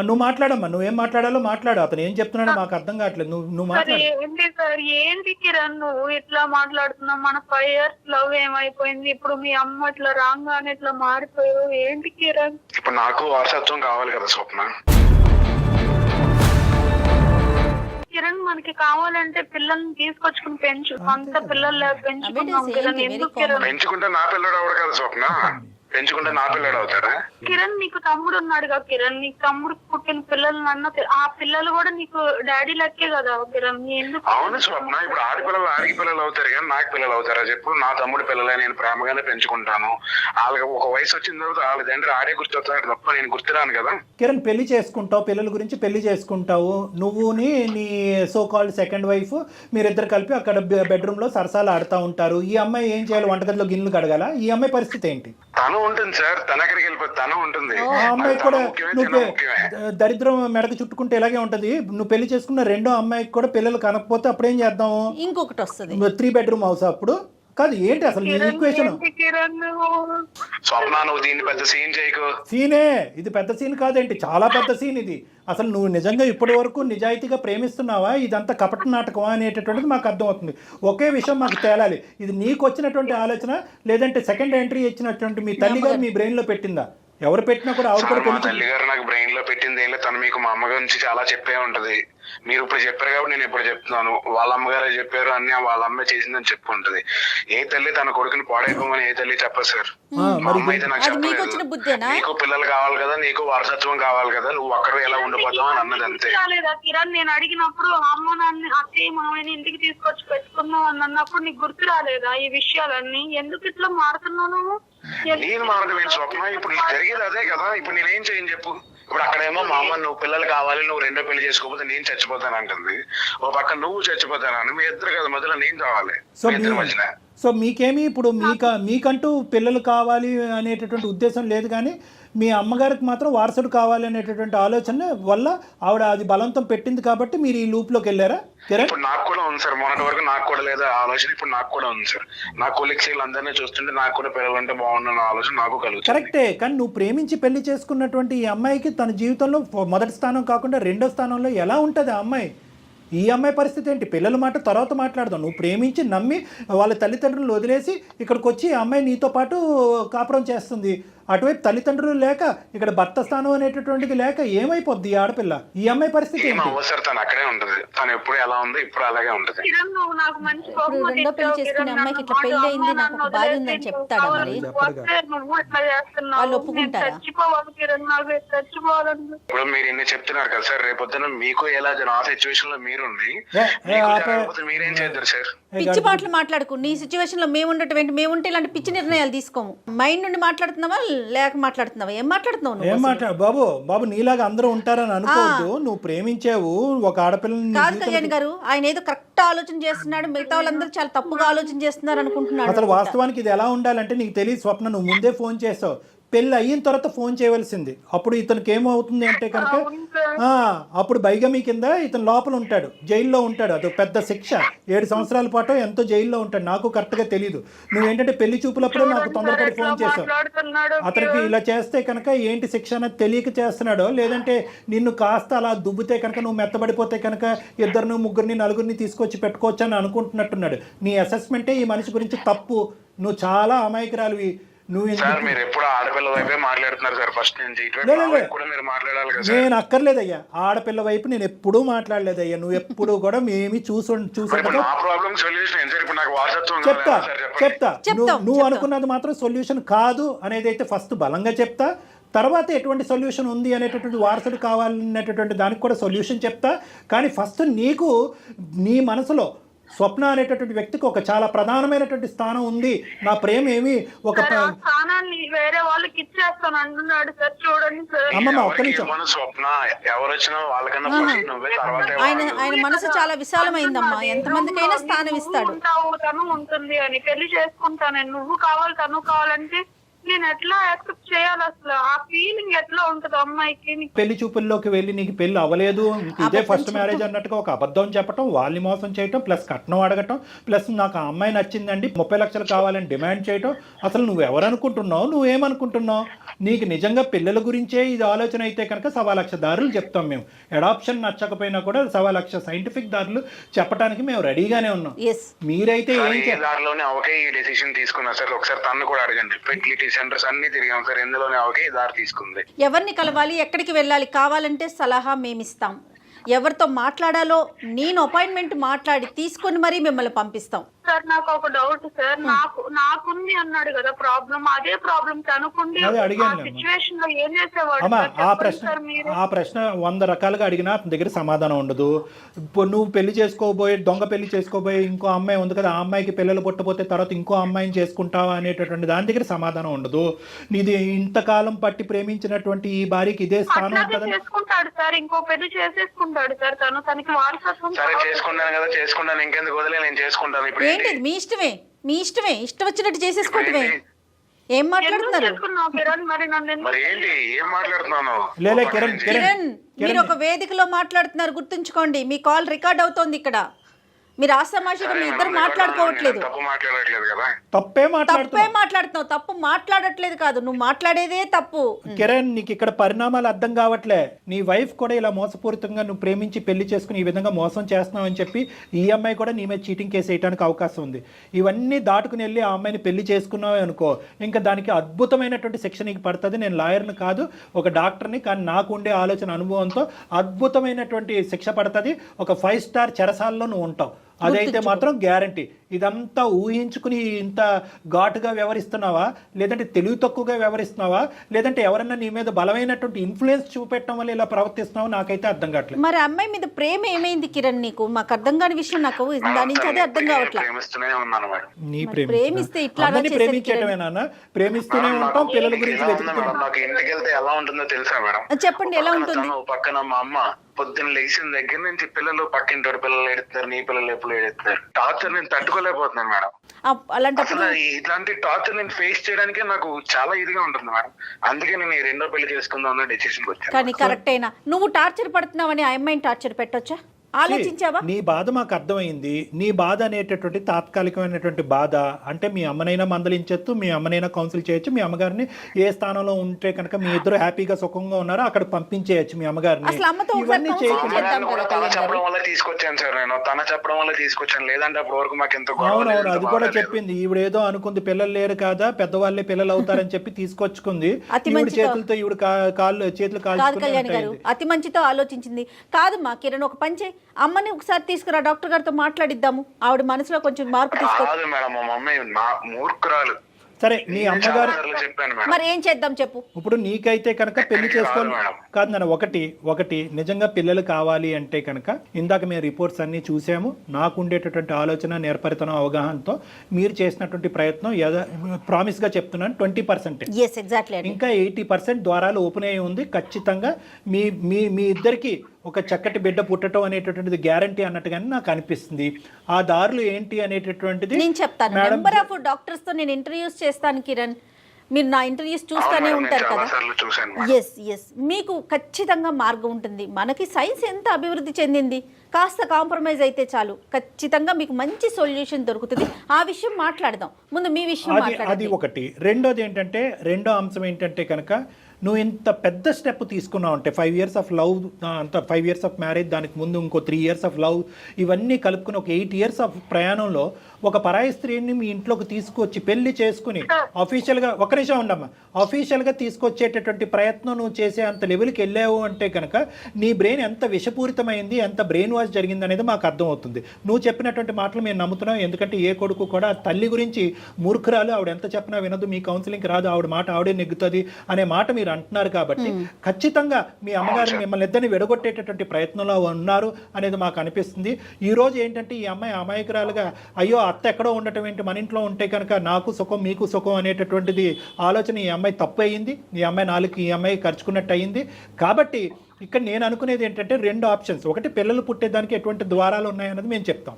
నువ్వు మాట్లాడమ్మా, నువ్వేం మాట్లాడాలో మాట్లాడు. అతను ఏం చెప్తున్నాడో మాకు అర్థం కావట్లేదు. నువ్వు మాట్లాడు. ఏంటి సార్, ఏంటి కిరణ్ నువ్వు ఇట్లా మాట్లాడుతున్నావు? మన 5 years లవ్ ఏమైపోయింది, ఇప్పుడు మీ అమ్మ ఇట్లా రాగానే ఇట్లా మారిపోయావు, ఏంటి కిరణ్? ఇప్పుడు నాకు వారసత్వం కావాలి కదా స్వప్న. కిరణ్ మనకి కావాలంటే పిల్లల్ని తీసుకొచ్చుకుని పెంచు. అంత పిల్లలు పెంచుకున్నాం కిరణ్, ఎందుకు కిరణ్? పెంచుకుంటే నా పిల్లడు అవడు కదా స్వప్న, పెంచుకుంటే నా పిల్లడు అవుతాడా? కిరణ్ నీకు తమ్ముడు ఉన్నాడుగా కిరణ్, నీకు తమ్ముడు పుట్టిన పిల్లలు అన్న ఆ పిల్లలు కూడా నీకు డాడీ లెక్కే కదా కిరణ్. ఎందుకు? అవును స్వప్న, ఇప్పుడు ఆడపిల్లలు ఆడికి పిల్లలు అవుతారు కానీ నాకు పిల్లలు అవుతారా చెప్పు? నా తమ్ముడు పిల్లలే, నేను ప్రేమగానే పెంచుకుంటాను. వాళ్ళకి ఒక వయసు వచ్చిన తర్వాత వాళ్ళ తండ్రి ఆడే గుర్తొస్తాడు తప్ప నేను గుర్తురాను కదా. కిరణ్ పెళ్లి చేసుకుంటావు, పిల్లల గురించి పెళ్లి చేసుకుంటావు, నువ్వుని నీ సో కాల్డ్ సెకండ్ వైఫ్ మీరిద్దరు కలిపి అక్కడ బెడ్రూమ్ లో సరసాలు ఆడుతూ ఉంటారు. ఈ అమ్మాయి ఏం చేయాలి? వంటగదిలో గిన్నెలు కడగాల? ఈ అమ్మాయి పరిస్థితి ఏంటి? తను ఉంటుంది సార్, తన ఎక్కడికి వెళ్ళిపోతుంది, తను ఉంటుంది. ఆ అమ్మాయి కూడా నువ్వు దరిద్రం మెడకు చుట్టుకుంటే ఇలాగే ఉంటది. నువ్వు పెళ్లి చేసుకున్న 2వ అమ్మాయికి కూడా పిల్లలు కనకపోతే అప్పుడేం చేద్దాం? ఇంకొకటి వస్తుంది 3 bedroom హౌస్. అప్పుడు కాదు ఏంటి అసలు నీ ఈక్వేషన్? స్వప్న నువ్వు దీన్ని పెద్ద సీన్ చేయకు. సీనే ఇది, పెద్ద సీన్ కాదేంటి, చాలా పెద్ద సీన్ ఇది. అసలు నువ్వు నిజంగా ఇప్పటి వరకు నిజాయితీగా ప్రేమిస్తున్నావా, ఇదంతా కపట నాటకమా అనేటటువంటిది మాకు అర్థమవుతుంది. ఒకే విషయం మాకు తేలాలి, ఇది నీకు వచ్చినటువంటి ఆలోచన లేదంటే సెకండ్ ఎంట్రీ ఇచ్చినటువంటి మీ తల్లి గారు మీ బ్రెయిన్ లో పెట్టిందా? ఎవరు పెట్టినా కూడా ఆవిడ కూడా మా తల్లి గారు నాకు బ్రెయిన్ లో పెట్టింది ఏం లేదు. తను మీకు మా అమ్మ గురించి చాలా చెప్పే ఉంటది. మీరు ఇప్పుడు చెప్పారు కాబట్టి నేను ఇప్పుడు చెప్తున్నాను. వాళ్ళ అమ్మగారే చెప్పారు అన్ని వాళ్ళ అమ్మ చేసిందని చెప్పు ఉంటది. ఏ తల్లి తన కొడుకుని పాడైపోమని ఏ తల్లి చెప్పదు సార్. మా అమ్మ అయితే నాకు చెప్పలేదు, నీకు పిల్లలు కావాలి కదా, నీకు వారసత్వం కావాలి కదా, నువ్వు అక్కడ ఎలా ఉండిపోతావు అని అన్నది అంతే. కిరణ్ నేను అడిగినప్పుడు అమ్మ నాన్న అత్తయ్య మామయ్యని ఇంటికి తీసుకొచ్చి పెట్టుకున్నావు అని అన్నప్పుడు నీకు గుర్తు రాలేదా ఈ విషయాలన్నీ? ఎందుకు ఇట్లా మారుతున్నావు నువ్వు? నేను మారడం స్వప్న, ఇప్పుడు జరిగేది అదే కదా. ఇప్పుడు నేనేం చేయను చెప్పు? ఇప్పుడు అక్కడేమో మా అమ్మ నువ్వు పిల్లలు కావాలి, నువ్వు 2వ పెళ్లి చేసుకోకపోతే నేను చచ్చిపోతాను అంటుంది. ఓ పక్క నువ్వు చచ్చిపోతానని మీ ఇద్దరు కదా మధ్యలో నేను కావాలి. సో మీకేమి ఇప్పుడు మీకంటూ పిల్లలు కావాలి అనేటటువంటి ఉద్దేశం లేదు, కానీ మీ అమ్మగారికి మాత్రం వారసుడు కావాలి అనేటటువంటి ఆలోచన వల్ల ఆవిడ అది బలవంతం పెట్టింది కాబట్టి మీరు ఈ లూప్ లోకి వెళ్ళారా? ఇప్పుడు నాకు కూడా ఉంది సార్, మొన్నటి వరకు నాకు కూడా లేదా ఆలోచన, ఇప్పుడు నాకు కూడా ఉంది సార్. నా కొలీగ్స్ అందరినీ చూస్తుంటే నాకు కూడా పిల్లలు అంటే బాగుండన్న ఆలోచన నాకు కలుగుతుంది. కరెక్టే, కానీ నువ్వు ప్రేమించి పెళ్లి చేసుకున్నటువంటి ఈ అమ్మాయికి తన జీవితంలో మొదటి స్థానం కాకుండా 2వ స్థానంలో ఎలా ఉంటుంది ఆ అమ్మాయి? ఈ అమ్మాయి పరిస్థితి ఏంటి? పిల్లల మాట తర్వాత మాట్లాడదాం. నువ్వు ప్రేమించి నమ్మి వాళ్ళ తల్లిదండ్రులు వదిలేసి ఇక్కడికి వచ్చి ఈ అమ్మాయి నీతో పాటు కాపురం చేస్తుంది. అటువైపు తల్లిదండ్రులు లేక ఇక్కడ భర్త స్థానం అనేటటువంటిది లేక ఏమైపోద్ది ఈ ఆడపిల్ల? ఈ అమ్మాయి పరిస్థితి తను అక్కడే ఉంటది, తను ఎప్పుడు ఎలా ఉంది ఇప్పుడు అలాగే ఉంటది. రెండో పెళ్లి చేసుకునే అమ్మాయికి ఇట్లా పెళ్లి అయింది, నాకు ఒక భార్య ఉందని చెప్తాడా? మరి వాళ్ళు ఒప్పుకుంటారా? ఇప్పుడు మీరు ఇన్ని చెప్తున్నారు కదా సార్, రేపొద్దున మీకు ఎలా ఆ సిచ్యువేషన్ లో మీరుంది మీరేం చేద్దరు సార్? పిచ్చి మాటలు మాట్లాడుకో. నీ సిచ్యువేషన్ లో మేము ఉండటం, మేము ఉంటే ఇలాంటి పిచ్చి నిర్ణయాలు తీసుకోము. మైండ్ నుండి మాట్లాడుతున్నావా లేక మాట్లాడుతున్నావా? ఏం మాట్లాడుతున్నావు? ఏం మాట్లాడు బాబు నీలాగా అందరూ ఉంటారని అనుకోవద్దు. నువ్వు ప్రేమించావు ఒక ఆడపిల్లని కాదు కళ్యాణ్ గారు, ఆయన ఏదో కరెక్ట్ ఆలోచన చేస్తున్నాడు, మిగతా వాళ్ళందరూ చాలా తప్పుగా ఆలోచన చేస్తున్నారు అనుకుంటున్నాడు. అసలు వాస్తవానికి ఇది ఎలా ఉండాలంటే నీకు తెలియదు స్వప్న, నువ్వు ముందే ఫోన్ చేసావు. పెళ్ళి అయిన తర్వాత ఫోన్ చేయవలసింది. అప్పుడు ఇతనికి ఏమవుతుంది అంటే కనుక అప్పుడు బైగమీ కింద ఇతను లోపల ఉంటాడు, జైల్లో ఉంటాడు. అది పెద్ద శిక్ష, 7 సంవత్సరాల పాటు ఎంతో జైల్లో ఉంటాడు. నాకు కరెక్ట్గా తెలియదు. నువ్వేంటంటే పెళ్లి చూపులప్పుడే నాకు తొందరపడి ఫోన్ చేశావు. అతనికి ఇలా చేస్తే కనుక ఏంటి శిక్ష అనేది తెలియక చేస్తున్నాడో, లేదంటే నిన్ను కాస్త అలా దుబ్బితే కనుక నువ్వు మెత్తబడిపోతే కనుక 2 ముగ్గురిని 4 తీసుకొచ్చి పెట్టుకోవచ్చు అని అనుకుంటున్నట్టున్నాడు. నీ అసెస్మెంటే ఈ మనిషి గురించి తప్పు. నువ్వు చాలా అమాయకురాలివి. మీరు ఎప్పుడు ఆడపిల్ల వైపే మాట్లాడుతున్నారు సార్ ఫస్ట్ నుంచి. మీరు మాట్లాడాలి కదా. నేను అక్కర్లేదయ్యా, ఆడపిల్ల వైపు నేను ఎప్పుడూ మాట్లాడలేదయ్యా. నువ్వు ఎప్పుడు కూడా మేమి చెప్తా. నువ్వు అనుకున్నది మాత్రం సొల్యూషన్ కాదు అనేది అయితే ఫస్ట్ బలంగా చెప్తా. తర్వాత ఎటువంటి సొల్యూషన్ ఉంది అనేటటువంటి వారసుడు కావాలనేటటువంటి దానికి కూడా సొల్యూషన్ చెప్తా. కానీ ఫస్ట్ నీకు నీ మనసులో స్వప్న అనేటటువంటి వ్యక్తికి ఒక చాలా ప్రధానమైనటువంటి స్థానం ఉంది. నా ప్రేమ ఏమి ఒక స్థానాన్ని వేరే వాళ్ళకి ఇచ్చేస్తాను అంటున్నాడు సార్. చూడండి సార్, అమ్మమ్మ ఒక్క నిమిషం. స్వప్న ఎవరు వచ్చినా వాళ్ళకన్నా ఆయన మనసు చాలా విశాలమైందమ్మా, ఎంతమందికైనా స్థానం ఇస్తాడు. తను ఉంటుంది అని పెళ్లి చేసుకుంటాను, నువ్వు కావాలి తను కావాలంటే నేను ఎట్లా యాక్సెప్ట్ చేయాలి? అసలు ఆ ఫీలింగ్ ఎట్లా ఉంటుంది అమ్మాయికి? పెళ్లి చూపుల్లోకి వెళ్ళి నీకు పెళ్లి అవ్వలేదు, ఇదే ఫస్ట్ మ్యారేజ్ అన్నట్టుగా ఒక అబద్ధం చెప్పడం, వాళ్ళని మోసం చేయటం, ప్లస్ కట్నం అడగటం, ప్లస్ నాకు ఆ అమ్మాయి నచ్చిందండి 30 లక్షలు కావాలని డిమాండ్ చేయటం. అసలు నువ్వు ఎవరనుకుంటున్నావు? నువ్వేమనుకుంటున్నావు? నీకు నిజంగా పిల్లల గురించే ఇది ఆలోచన అయితే కనుక 1,00,000 దారులు చెప్తాం మేము. అడాప్షన్ నచ్చకపోయినా కూడా 1,00,000 సైంటిఫిక్ దారులు చెప్పడానికి మేము రెడీగానే ఉన్నాం. మీరైతే ఏం దారిలోనే అవకే ఈ డెసిషన్ తీసుకున్నా సార్. ఒకసారి తను కూడా అడగండి. ఫెర్టిలిటీ సెంటర్స్ అన్ని తిరిగాం సార్, ఎందులోనే అవకే దారి తీసుకుంది. ఎవరిని కలవాలి, ఎక్కడికి వెళ్ళాలి కావాలంటే సలహా మేమిస్తాం. ఎవరితో మాట్లాడాలో నేను అపాయింట్మెంట్ మాట్లాడి తీసుకొని మరీ మిమ్మల్ని పంపిస్తాం. సార్ నాకు ఒక డౌట్ సార్, నాకుంది అన్నాడు కదా ప్రాబ్లం, అదే ప్రాబ్లం తనుకుంది. సిచ్యువేషన్ లో ఏం చేసేవాడు? ఆ ప్రశ్న 100 రకాలుగా అడిగినా అతని దగ్గర సమాధానం ఉండదు. నువ్వు పెళ్లి చేసుకోబోయే దొంగ పెళ్లి చేసుకోబోయే ఇంకో అమ్మాయి ఉంది కదా, ఆ అమ్మాయికి పిల్లలు పుట్టపోతే తర్వాత ఇంకో అమ్మాయిని చేసుకుంటావా అనేటటువంటి దాని దగ్గర సమాధానం ఉండదు. నీది ఇంతకాలం పట్టి ప్రేమించినటువంటి ఈ భార్యకి ఇదే స్థానం ఉంటుందని చేసుకుంటాడు సార్, ఇంకో పెళ్లి చేసేసుకుంటాడు సార్. తనకి వారసత్వం చేసుకుంటాను కదా, చేసుకుంటాను, ఇంకెందుకు వదిలే, నేను చేసుకుంటాను. ఇప్పుడు ఏంటి మీ ఇష్టమే, మీ ఇష్టమే, ఇష్టం వచ్చినట్టు చేసేసుకోవటమే. ఏం మాట్లాడుతున్నారు? కిరణ్, మీరు ఒక వేదికలో మాట్లాడుతున్నారు, గుర్తుంచుకోండి. మీ కాల్ రికార్డ్ అవుతోంది ఇక్కడ. మీరు ఆసమాషగా మీ ఇద్దరు మాట్లాడుకోవట్లేదు. తప్పే మాట్లాడుతున్నావు. తప్పు మాట్లాడట్లేదు కాదు, నువ్వు మాట్లాడేదే తప్పు. కిరణ్, నీకు ఇక్కడ పరిణామాలు అర్థం కావట్లే. నీ వైఫ్ కూడా ఇలా మోసపూరితంగా నువ్వు ప్రేమించి పెళ్లి చేసుకుని ఈ విధంగా మోసం చేస్తున్నావు అని చెప్పి ఈ అమ్మాయి కూడా నీ మీద చీటింగ్ కేసు వేయడానికి అవకాశం ఉంది. ఇవన్నీ దాటుకుని వెళ్ళి ఆ అమ్మాయిని పెళ్లి చేసుకున్నావు అనుకో, ఇంకా దానికి అద్భుతమైనటువంటి శిక్ష నీకు పడుతుంది. నేను లాయర్ని కాదు, ఒక డాక్టర్ని, కానీ నాకు ఉండే ఆలోచన అనుభవంతో అద్భుతమైనటువంటి శిక్ష పడుతుంది. ఒక 5 స్టార్ చెరసాల్లో నువ్వు ఉంటావు. అదైతే మాత్రం గ్యారంటీ. ఇదంతా ఊహించుకుని ఇంత ఘాటుగా వ్యవహరిస్తున్నావా, లేదంటే తెలివి తక్కువగా వ్యవహరిస్తున్నావా, లేదంటే ఎవరన్నా నీ మీద బలమైనటువంటి ఇన్ఫ్లుయెన్స్ చూపెట్టడం వల్ల ఇలా ప్రవర్తిస్తున్నావా, నాకైతే అర్థం కావట్లేదు. మరి అమ్మాయి మీద ప్రేమ ఏమైంది కిరణ్? నీకు మాకు అర్థం కాని విషయం, నాకు దాని నుంచి అదే అర్థం కావట్లేదు. నీ ప్రేమిస్తే ఇట్లా ప్రేమించేటమేనా? ప్రేమిస్తూనే ఉంటాం, పిల్లల గురించి చెప్పండి ఎలా ఉంటుంది? పక్కన మా అమ్మ పొద్దున్న లేచిన దగ్గర నుంచి పిల్లలు పక్కింటి పిల్లలు ఎడుతారు, నీ పిల్లలు ఎప్పుడు ఎడుతారు. టార్చర్ నేను తట్టుకోలేకపోతున్నాను మేడం. అలాంటప్పుడు ఇట్లాంటి టార్చర్ నేను ఫేస్ చేయడానికే నాకు చాలా ఇదిగా ఉంటుంది మేడం. అందుకే నేను 2వ పెళ్లి చేసుకుందాం అన్న డెసిషన్ వచ్చాను. కానీ కరెక్ట్ అయినా నువ్వు టార్చర్ పడుతున్నావని ఆ అమ్మాయిని టార్చర్ పెట్టొచ్చా? ఆలోచించావా? నీ బాధ మాకు అర్థమైంది. నీ బాధ అనేటటువంటి తాత్కాలికమైనటువంటి బాధ అంటే మీ అమ్మనైనా మందలించచ్చు, మీ అమ్మనైనా కౌన్సిల్ చేయొచ్చు, మీ అమ్మగారిని ఏ స్థానంలో ఉంటే కనుక మీ ఇద్దరు హ్యాపీగా సుఖంగా ఉన్నారో అక్కడ పంపించేయచ్చు మీ అమ్మగారిని. ఇవన్నీ చెప్పడం వల్ల తీసుకొచ్చాను సార్ నేను, తన చెప్పడం వల్ల తీసుకొచ్చాను. లేదంటే అప్పటి వరకు మాకు ఎంత అవునవును, అది కూడా చెప్పింది. ఈవిడేదో అనుకుంది పిల్లలు లేరు కదా, పెద్దవాళ్ళే పిల్లలు అవుతారని చెప్పి తీసుకొచ్చుకుంది. ఈవిడ చేతులతో ఈవిడ చేతులు కాల్చుకుని అతి మంచితో ఆలోచించింది. కాదు మా కిరణ్, ఒక పంచే అమ్మని ఒకసారి తీసుకురా, డాక్టర్ గారితో మాట్లాడిద్దాము. ఆవిడ మనసులో కొంచెం మార్పు తీసుకో. సరే, నీ అమ్మగారు మరి ఏం చేద్దాం చెప్పు. ఇప్పుడు నీకైతే కనుక పెళ్లి చేసుకోవాలి కాదు నాన్న. ఒకటి నిజంగా పిల్లలు కావాలి అంటే కనుక ఇందాక మేము రిపోర్ట్స్ అన్ని చూసాము. నాకు ఉండేటటువంటి ఆలోచన, నేర్పరితనం, అవగాహనతో మీరు చేసినటువంటి ప్రయత్నం ప్రామిస్గా చెప్తున్నాను 20%. ఇంకా 80% ద్వారాలు ఓపెన్ అయ్యి ఉంది. ఖచ్చితంగా మీ ఇద్దరికి ఒక చక్కటి బిడ్డ పుట్టడం అనేటటువంటిది గ్యారంటీ అన్నట్టుగానే నాకు అనిపిస్తుంది. ఆ దారులు ఏంటి అనేటటువంటిది నేను చెప్తాను. నెంబర్ ఆఫ్ డాక్టర్స్ తో నేను ఇంటర్వ్యూస్ చేస్తాను కిరణ్. మీరు నా ఇంటర్వ్యూస్ చూస్తూనే ఉంటారు కదా. చాలాసార్లు చూశాను. ఎస్ మీకు ఖచ్చితంగా మార్గం ఉంటుంది. మనకి సైన్స్ ఎంత అభివృద్ధి చెందింది, కాస్త కాంప్రమైజ్ అయితే చాలు, ఖచ్చితంగా మీకు మంచి సొల్యూషన్ దొరుకుతుంది. ఆ విషయం మాట్లాడదాం. ముందు మీ విషయం అది మాట్లాడండి. ఒకటి. రెండో అంశం ఏంటంటే కనుక నువ్వు ఇంత పెద్ద స్టెప్ తీసుకున్నావు అంటే 5 years ఆఫ్ లవ్, అంత 5 years ఆఫ్ మ్యారేజ్, దానికి ముందు ఇంకో 3 years ఆఫ్ లవ్, ఇవన్నీ కలుపుకుని ఒక 8 years ఆఫ్ ప్రయాణంలో ఒక పరాయి స్త్రీని మీ ఇంట్లోకి తీసుకొచ్చి పెళ్లి చేసుకుని అఫీషియల్గా, ఒక నిమిషం ఉండమ్మా, అఫీషియల్గా తీసుకొచ్చేటటువంటి ప్రయత్నం నువ్వు చేసే అంత లెవెల్కి వెళ్ళావు అంటే కనుక నీ బ్రెయిన్ ఎంత విషపూరితమైంది, ఎంత బ్రెయిన్ వాష్ జరిగింది అనేది మాకు అర్థమవుతుంది. నువ్వు చెప్పినటువంటి మాటలు మేము నమ్ముతున్నాం. ఎందుకంటే ఏ కొడుకు కూడా తల్లి గురించి మూర్ఖురాలు, ఆవిడ ఎంత చెప్పినా వినదు, మీ కౌన్సిలింగ్కి రాదు, ఆవిడ మాట ఆవిడే నెగ్గుతుంది అనే మాట మీరు అంటున్నారు. కాబట్టి ఖచ్చితంగా మీ అమ్మగారు మిమ్మల్ని ఇద్దరిని విడగొట్టేటటువంటి ప్రయత్నంలో ఉన్నారు అనేది మాకు అనిపిస్తుంది. ఈ రోజు ఏంటంటే ఈ అమ్మాయి అమాయకురాలుగా, అయ్యో అత్త ఎక్కడో ఉండటం ఏంటి, మన ఇంట్లో ఉంటే కనుక నాకు సుఖం మీకు సుఖం అనేటటువంటిది ఆలోచన ఈ అమ్మాయి తప్పు అయ్యింది. ఈ అమ్మాయి నాలుగు ఈ అమ్మాయి ఖర్చుకున్నట్టు అయ్యింది. కాబట్టి ఇక్కడ నేను అనుకునేది ఏంటంటే 2 ఆప్షన్స్. ఒకటి, పిల్లలు పుట్టేదానికి ఎటువంటి ద్వారాలు ఉన్నాయన్నది మేము చెప్తాం.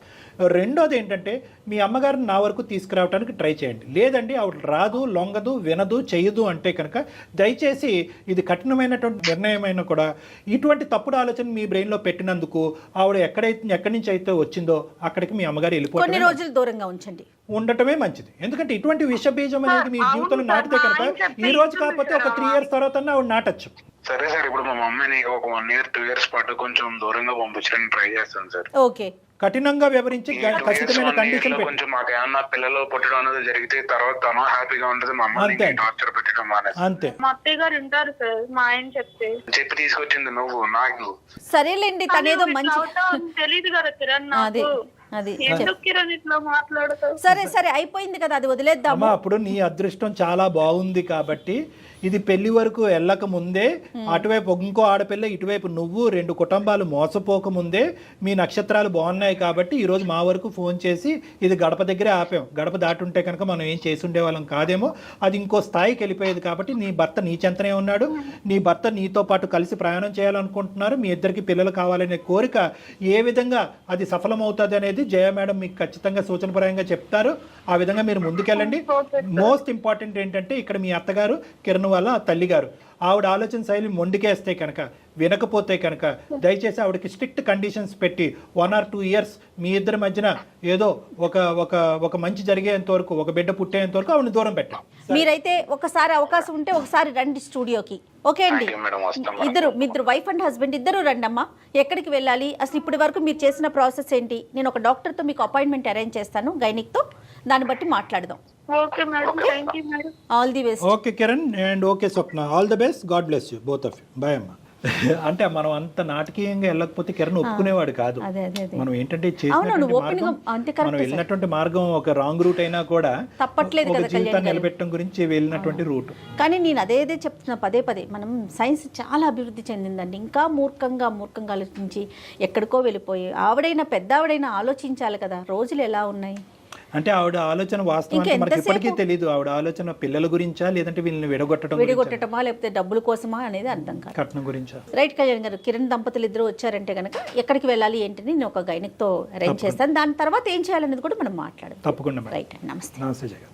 రెండోది ఏంటంటే మీ అమ్మగారిని నా వరకు తీసుకురావడానికి ట్రై చేయండి. లేదండి ఆవిడ రాదు, లొంగదు, వినదు, చేయదు అంటే కనుక దయచేసి ఇది కఠినమైనటువంటి నిర్ణయమైనా కూడా ఇటువంటి తప్పుడు ఆలోచన మీ బ్రెయిన్లో పెట్టినందుకు ఆవిడ ఎక్కడి నుంచి అయితే వచ్చిందో అక్కడికి మీ అమ్మగారు వెళ్ళిపోతుంది. కొన్ని రోజులు దూరంగా ఉంచండి, ఉండటమే మంచిది. ఎందుకంటే ఇటువంటి విష బీజం అనేది మీ జీవితంలో నాటితే కనుక ఈ రోజు కాకపోతే ఒక 3 years తర్వాత ఆవిడ నాటచ్చు. సరే సార్, ఇప్పుడు మా మమ్మీని ఒక 1 year 2 years పాటు కొంచెం దూరంగా పంపించడానికి ట్రై చేస్తాను సార్. ఓకే, కఠినంగా వివరించి ఖచ్చితమైన కండిషన్ కొంచెం మాకు ఏమన్నా పిల్లలు పుట్టడం అనేది జరిగితే తర్వాత తను హ్యాపీగా ఉంటుంది, మా అమ్మని టార్చర్ పెట్టడం మానేసి. అంతే. మా అత్తయ్య గారు ఉంటారు సార్, మా ఆయన చెప్పి తీసుకొచ్చింది నువ్వు నాకు. సరేలేండి, తనేదో మంచి తెలియదు కదా కిరణ్ నాకు. అది ఎందుకు కిరణ్ ఇట్లా మాట్లాడతావు? సరే అయిపోయింది కదా, అది వదిలేద్దామా. అప్పుడు నీ అదృష్టం చాలా బాగుంది కాబట్టి ఇది పెళ్లి వరకు వెళ్ళక ముందే అటువైపు ఇంకో ఆడపిల్ల, ఇటువైపు నువ్వు, 2 కుటుంబాలు మోసపోక ముందే మీ నక్షత్రాలు బాగున్నాయి కాబట్టి ఈరోజు మా వరకు ఫోన్ చేసి ఇది గడప దగ్గరే ఆపాం. గడప దాటుంటే కనుక మనం ఏం చేసి ఉండేవాళ్ళం కాదేమో, అది ఇంకో స్థాయికి వెళ్ళిపోయేది. కాబట్టి నీ భర్త నీ చెంతనే ఉన్నాడు, నీ భర్త నీతో పాటు కలిసి ప్రయాణం చేయాలనుకుంటున్నారు, మీ ఇద్దరికి పిల్లలు కావాలనే కోరిక ఏ విధంగా అది సఫలమవుతుంది అనేది జయ మేడం మీకు ఖచ్చితంగా సూచనపరంగా చెప్తారు. ఆ విధంగా మీరు ముందుకెళ్ళండి. మోస్ట్ ఇంపార్టెంట్ ఏంటంటే ఇక్కడ మీ అత్తగారు కిరణ్ వాళ్ళ తల్లిగారు, ఆవిడ ఆలోచన శైలి మొండికేస్తే కనుక, వినకపోతే కనుక దయచేసి ఆవిడకి స్ట్రిక్ట్ కండిషన్స్ పెట్టి 1 or 2 years మీ ఇద్దరి మధ్యన ఏదో ఒక మంచి జరిగేంత వరకు, ఒక బిడ్డ పుట్టేంత వరకు ఆవిడని దూరం పెట్టండి. మీరైతే ఒకసారి అవకాశం ఉంటే ఒకసారి రండి స్టూడియోకి. ఓకే అండి, ఇద్దరు వైఫ్ అండ్ హస్బెండ్ ఇద్దరు రండి అమ్మా. ఎక్కడికి వెళ్ళాలి, అసలు ఇప్పటి వరకు మీరు చేసిన ప్రాసెస్ ఏంటి, నేను ఒక డాక్టర్తో మీకు అపాయింట్మెంట్ అరేంజ్ చేస్తాను, గైనిక్తో, దాన్ని బట్టి మాట్లాడదాం. Okay madam, thank you madam. All the best. Okay Kiran and okay Swapna, all the best, God bless you both of you. Bye అమ్మా. అంటే మనం అంత నాటకీయంగా వెళ్ళకపోతే కిరణ్ ఒప్పుకునేవాడు కాదు. మనం ఏంటంటే మనం వెళ్ళినటువంటి మార్గం ఒక రాంగ్ రూట్ అయినా కూడా తప్పట్లేదు కదా, జీవితాన్ని నిలబెట్టడం గురించి వెళ్ళినటువంటి రూట్. కానీ నేను అదే చెప్తున్నా పదే మనం సైన్స్ చాలా అభివృద్ధి చెందిందండి. ఇంకా మూర్ఖంగా ఆలోచించి ఎక్కడికో వెళ్ళిపోయి పెద్ద ఆవిడైనా ఆలోచించాలి కదా, రోజులు ఎలా ఉన్నాయి. అంటే ఆవిడ ఆలోచన వాస్తవానికి మనకి ఇప్పటికీ తెలియదు. ఆవిడ ఆలోచన పిల్లల గురించా లేదంటే వీళ్ళని విడగొట్టడమా లేకపోతే డబ్బుల కోసమా అనేది అర్థం కాదు. కట్నం గురించా. రైట్ కళ్యాణ్ గారు, కిరణ్ దంపతులు ఇద్దరు వచ్చారంటే కనుక ఎక్కడికి వెళ్ళాలి ఏంటని నేను ఒక గైనిక్తో అరేంజ్ చేస్తాను. దాని తర్వాత ఏం చేయాలనేది కూడా మనం మాట్లాడదాం. తప్పకుండా. రైట్, నమస్తే. నమస్తే జగన్.